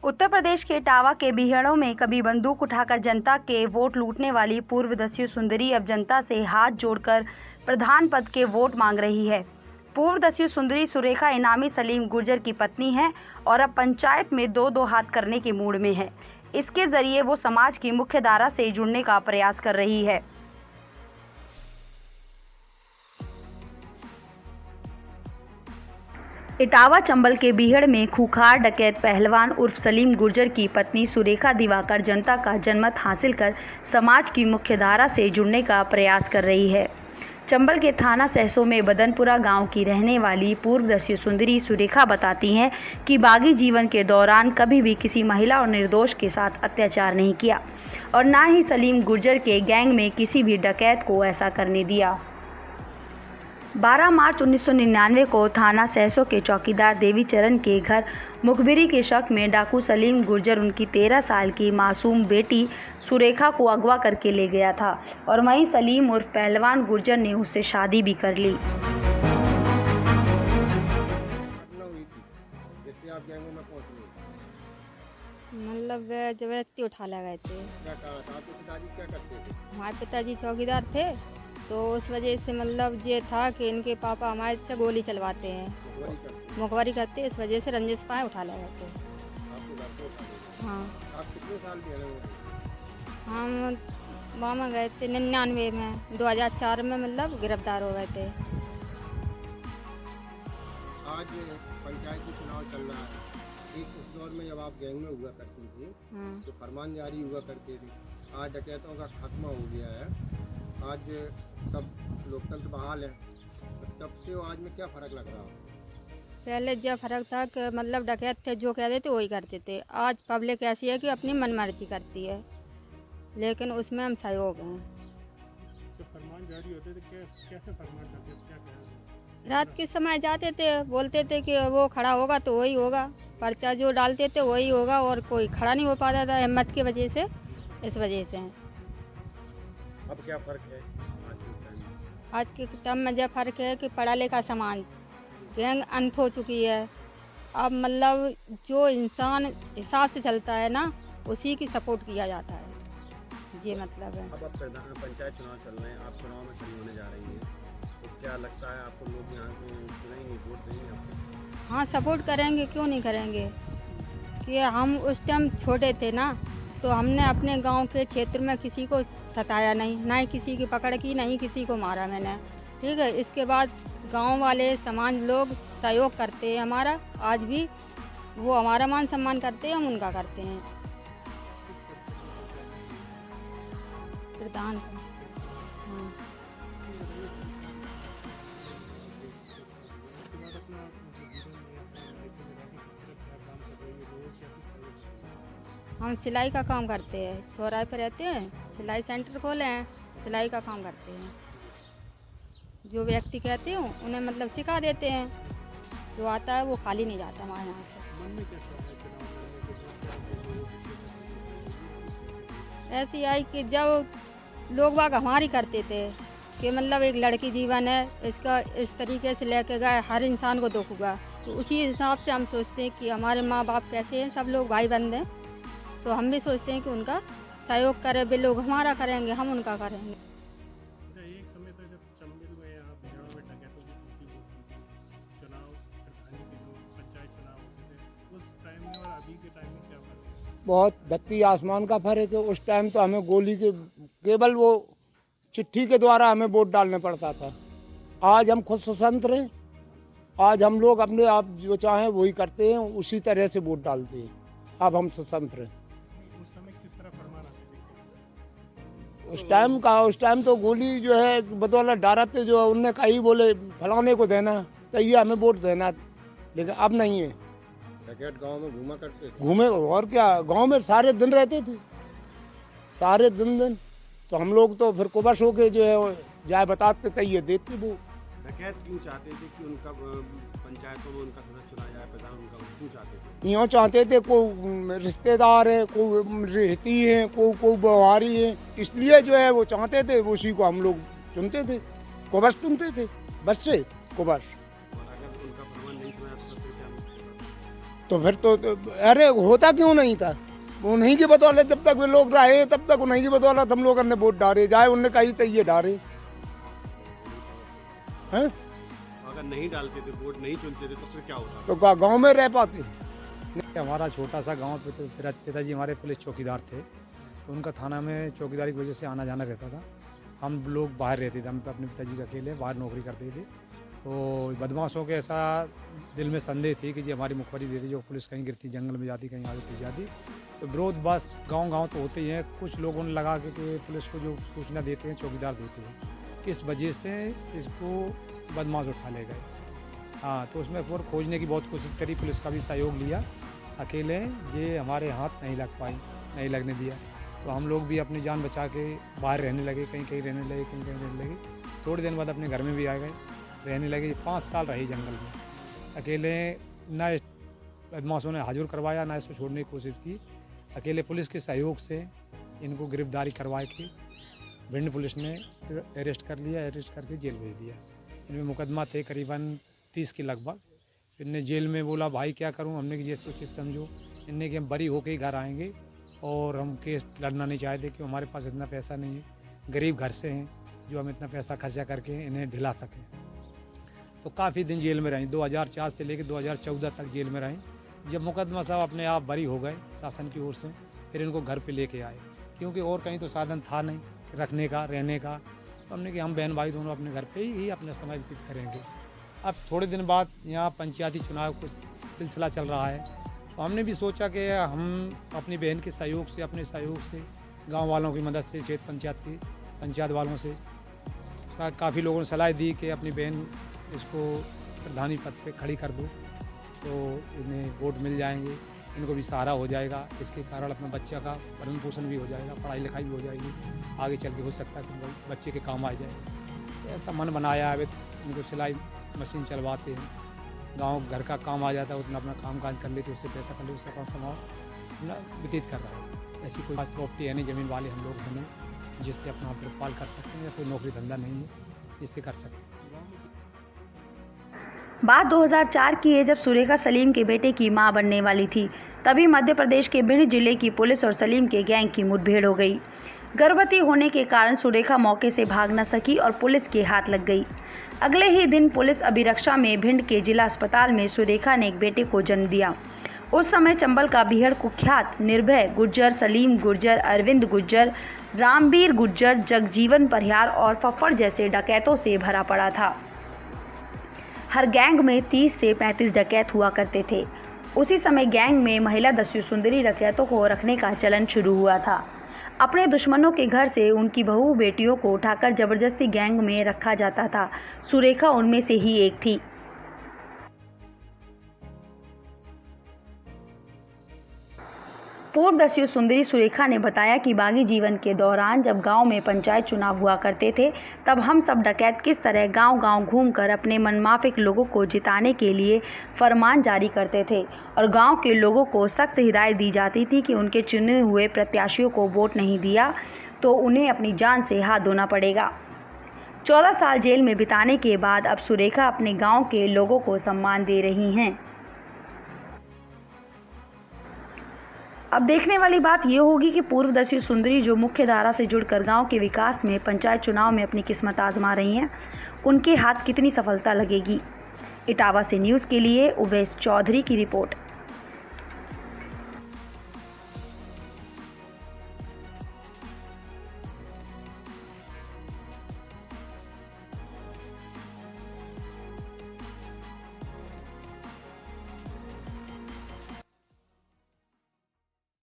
उत्तर प्रदेश के इटावा के बीहड़ों में कभी बंदूक उठाकर जनता के वोट लूटने वाली पूर्व दस्यु सुंदरी अब जनता से हाथ जोड़कर प्रधान पद के वोट मांग रही है। पूर्व दस्यु सुंदरी सुरेखा इनामी सलीम गुर्जर की पत्नी है और अब पंचायत में दो हाथ करने के मूड में है। इसके जरिए वो समाज की मुख्य धारा से जुड़ने का प्रयास कर रही है। इटावा चंबल के बीहड़ में खूंखार डकैत पहलवान उर्फ सलीम गुर्जर की पत्नी सुरेखा दिवाकर जनता का जनमत हासिल कर समाज की मुख्य धारा से जुड़ने का प्रयास कर रही है। चंबल के थाना सहसों में बदनपुरा गांव की रहने वाली पूर्व दस्यु सुंदरी सुरेखा बताती हैं कि बागी जीवन के दौरान कभी भी किसी महिला और निर्दोष के साथ अत्याचार नहीं किया और न ही सलीम गुर्जर के गैंग में किसी भी डकैत को ऐसा करने दिया। 12 मार्च 1999 को थाना सहसों के चौकीदार देवीचरण के घर मुखबिरी के शक में डाकू सलीम गुर्जर उनकी 13 साल की मासूम बेटी सुरेखा को अगवा करके ले गया था और वहीं सलीम उर्फ पहलवान गुर्जर ने उससे शादी भी कर ली। मतलब जबरदस्ती उठा ले गए थे। क्या करते थे? हमारे पिताजी चौकीदार थे, तो उस वजह से मतलब ये था कि इनके पापा हमारे से गोली चलवाते हैं, मुखबरी करते, इस वजह से रंजिश पाए उठा ले गए थे। हाँ, आप कितने साल के हैं? हम मामा गए थे 99 में, 2004 में मतलब गिरफ्तार हो गए थे। आज पंचायती चुनाव चल रहा है। एक उस दौर में जब आप गैंग में हुआ करती थी तो फरमान जारी हुआ करते थे। आज डकैतों का खात्मा हो गया है, आज सब लोकतंत्र बहाल है। तब से आज में क्या फ़र्क लग रहा है? पहले जो फ़र्क था कि मतलब डकैत थे, जो कहते थे वही करते थे। आज पब्लिक ऐसी है कि अपनी मनमर्जी करती है, लेकिन उसमें हम सहयोग हैं। तो फरमान जारी होते थे, कैसे फरमान करते थे? क्या कहते? रात के समय जाते थे, बोलते थे कि वो खड़ा होगा तो वही होगा, पर्चा जो डालते थे वही होगा, और कोई खड़ा नहीं हो पाता था हिम्मत की वजह से। इस वजह से अब क्या फ़र्क है आज के टाइम में जो फ़र्क है कि पढ़ा लिखा समाज, गैंग अंत हो चुकी है। अब मतलब जो इंसान हिसाब से चलता है ना, उसी की सपोर्ट किया जाता है, ये मतलब है। अब पंचायत चुनाव चल रहे हैं, आप चुनाव में खड़ी होने जा रही हैं, तो क्या लगता है आपको लोग यहाँ से चुनेंगे, वोट देंगे आपको? हाँ, सपोर्ट करेंगे, क्यों नहीं करेंगे। कि हम उस टाइम छोटे थे ना, तो हमने अपने गांव के क्षेत्र में किसी को सताया नहीं, ना ही किसी की पकड़ की, नहीं किसी को मारा मैंने, ठीक है। इसके बाद गांव वाले समाज लोग सहयोग करते हैं हमारा, आज भी वो हमारा मान सम्मान करते हैं, हम उनका करते हैं। प्रधान हाँ। हम सिलाई का काम करते हैं, चौराहे पे रहते हैं, सिलाई सेंटर खोले हैं, सिलाई का काम करते हैं। जो व्यक्ति कहते हैं उन्हें मतलब सिखा देते हैं, जो आता है वो खाली नहीं जाता हमारे यहाँ से। ऐसी आई कि जब लोग बाग हमारी करते थे कि मतलब एक लड़की जीवन है, इसका इस तरीके से लेके गए, हर इंसान को दुख हुआ, तो उसी हिसाब से हम सोचते हैं कि हमारे माँ बाप कैसे हैं, सब लोग भाई बंद हैं, तो हम भी सोचते हैं कि उनका सहयोग करें, वे लोग हमारा करेंगे, हम उनका करेंगे। एक समय था जब चंबल में यहाँ बिहार में डकैतों की चुनाव, प्रधानी के जो पंचायत चुनाव होते थे, उस टाइम में और अभी के टाइम में क्या फर्क है? बहुत धरती आसमान का फर्क है। उस टाइम तो हमें गोली के केवल वो चिट्ठी के द्वारा हमें वोट डालने पड़ता था। आज हम खुद स्वतंत्र हैं, आज हम लोग अपने आप जो चाहें वही करते हैं, उसी तरह से वोट डालते हैं। अब हम स्वतंत्र हैं। उस समय किस तरह फरमान आते थे? उस टाइम तो गोली जो है बदौलत डारते, जो उनने कही बोले फलाने को देना तो ये हमें वोट देना, लेकिन अब नहीं है। डकैत गांव में घूमा करते थे। घूमे और क्या, गांव में सारे दिन रहते थे, सारे दिन तो हम लोग तो फिर कुबश होके जो है जाए बताते थे, ये देते वो। डकैत क्यों चाहते थे कि उनका पंचायतों में उनका सदस्य चुना जाए, प्रधान उनका, क्यों चाहते थे? यूँ चाहते थे, कोई रिश्तेदार है, कोई रहती है, कोई बहारी है, इसलिए जो है वो चाहते थे, उसी को हम लोग चुनते थे, कुबश चुनते थे, बस से कुबश। तो फिर तो अरे होता क्यों नहीं था? उन्हीं की बदौलत जब तक वे लोग रहे तब तक उन्हीं की बदौलत हम लोग ने वोट डाले, जाए उनने कही तो ये डाले हैं। अगर नहीं डालते थे, वोट नहीं चुनते थे तो फिर क्या होता? तो गांव में रह पाते? हमारा छोटा सा गांव पे तो पिताजी हमारे पुलिस चौकीदार थे, तो उनका थाना में चौकीदारी की वजह से आना जाना रहता था। हम लोग बाहर रहते थे, हम अपने पिताजी का अकेले बाहर नौकरी करते थे। तो बदमाशों के ऐसा दिल में संदेह थी कि जी हमारी मुखबरी दे दी, जो पुलिस कहीं गिरती जंगल में जाती, कहीं आगे पीछे जाती। तो विरोध बस गांव तो होते ही हैं। कुछ लोगों ने लगा कि पुलिस को जो सूचना देते हैं चौकीदार देते हैं, इस वजह से इसको बदमाश उठा ले गए। हाँ, तो उसमें फिर खोजने की बहुत कोशिश करी, पुलिस का भी सहयोग लिया। अकेले ये हमारे हाथ नहीं लग पाई, नहीं लगने दिया। तो हम लोग भी अपनी जान बचा के बाहर रहने लगे, कहीं कहीं रहने लगे, कहीं कहीं रहने लगे। थोड़े दिन बाद अपने घर में भी आ गए, रहने लगे। 5 साल रही जंगल में अकेले, ना बदमाशों ने हाजिर करवाया, ना इसको छोड़ने की कोशिश की। अकेले पुलिस के सहयोग से इनको गिरफ्तारी करवा के भिंड पुलिस ने अरेस्ट कर लिया, अरेस्ट करके जेल भेज दिया। इनमें मुकदमा थे करीबन 30 के लगभग। इनने जेल में बोला भाई क्या करूं, हमने कि जैसे उचित समझो। इनने कि हम बरी होके ही घर आएंगे और हम केस लड़ना नहीं चाहते कि हमारे पास इतना पैसा नहीं है, गरीब घर से हैं जो हम इतना पैसा खर्चा करके इन्हें ढिला सकें। तो काफ़ी दिन जेल में रहीं, 2004 से लेकर 2014 तक जेल में रहीं। जब मुकदमा साहब अपने आप बरी हो गए शासन की ओर से, फिर इनको घर पे लेके आए, क्योंकि और कहीं तो साधन था नहीं रखने का, रहने का। तो हमने कि हम बहन भाई दोनों अपने घर पे ही अपना समय व्यतीत करेंगे। अब थोड़े दिन बाद यहाँ पंचायती चुनाव का सिलसिला चल रहा है, तो हमने भी सोचा कि हम अपनी बहन के सहयोग से, अपने सहयोग से, गांव वालों की मदद से, क्षेत्र पंचायत वालों से काफ़ी लोगों ने सलाह दी कि अपनी बहन इसको प्रधानी पद पे खड़ी कर दो, तो इन्हें वोट मिल जाएंगे, इनको भी सहारा हो जाएगा। इसके कारण अपना बच्चा का भरण पोषण भी हो जाएगा, पढ़ाई लिखाई भी हो जाएगी, आगे चल के हो सकता है कि बच्चे के काम आ जाए। तो ऐसा मन बनाया है। इनको सिलाई मशीन चलवाते हैं, गांव घर का काम आ जाता है, उतना अपना काम काज कर लेते, उससे पैसा कर ले, उससे अपना समाज अपना व्यतीत कर रहा है। ऐसी कोई प्रॉपर्टी है नहीं, ज़मीन वाले हम लोग हैं नहीं जिससे अपना प्रतिपाल कर सकते हैं, या कोई नौकरी धंधा नहीं है जिससे कर सकते। बात 2004 की है, जब सुरेखा सलीम के बेटे की मां बनने वाली थी। तभी मध्य प्रदेश के भिंड जिले की पुलिस और सलीम के गैंग की मुठभेड़ हो गई। गर्भवती होने के कारण सुरेखा मौके से भाग न सकी और पुलिस के हाथ लग गई। अगले ही दिन पुलिस अभिरक्षा में भिंड के जिला अस्पताल में सुरेखा ने एक बेटे को जन्म दिया। उस समय चंबल का बीहड़ कुख्यात निर्भय गुर्जर, सलीम गुर्जर, अरविंद गुर्जर, रामवीर गुर्जर, जगजीवन परिहार और फफ्फड़ जैसे डकैतों से भरा पड़ा था। हर गैंग में 30 से 35 डकैत हुआ करते थे। उसी समय गैंग में महिला दस्यु सुंदरी डकैतों को रखने का चलन शुरू हुआ था। अपने दुश्मनों के घर से उनकी बहू बेटियों को उठाकर जबरदस्ती गैंग में रखा जाता था। सुरेखा उनमें से ही एक थी। पूर्व दस्यु सुंदरी सुरेखा ने बताया कि बागी जीवन के दौरान जब गांव में पंचायत चुनाव हुआ करते थे, तब हम सब डकैत किस तरह गांव-गांव घूमकर अपने मनमाफिक लोगों को जिताने के लिए फरमान जारी करते थे और गांव के लोगों को सख्त हिदायत दी जाती थी कि उनके चुने हुए प्रत्याशियों को वोट नहीं दिया तो उन्हें अपनी जान से हाथ धोना पड़ेगा। 14 साल जेल में बिताने के बाद अब सुरेखा अपने गाँव के लोगों को सम्मान दे रही हैं। अब देखने वाली बात यह होगी कि पूर्व दस्यु सुंदरी जो मुख्य धारा से जुड़कर गांव के विकास में, पंचायत चुनाव में अपनी किस्मत आजमा रही हैं, उनके हाथ कितनी सफलता लगेगी। इटावा से न्यूज़ के लिए उवैस चौधरी की रिपोर्ट।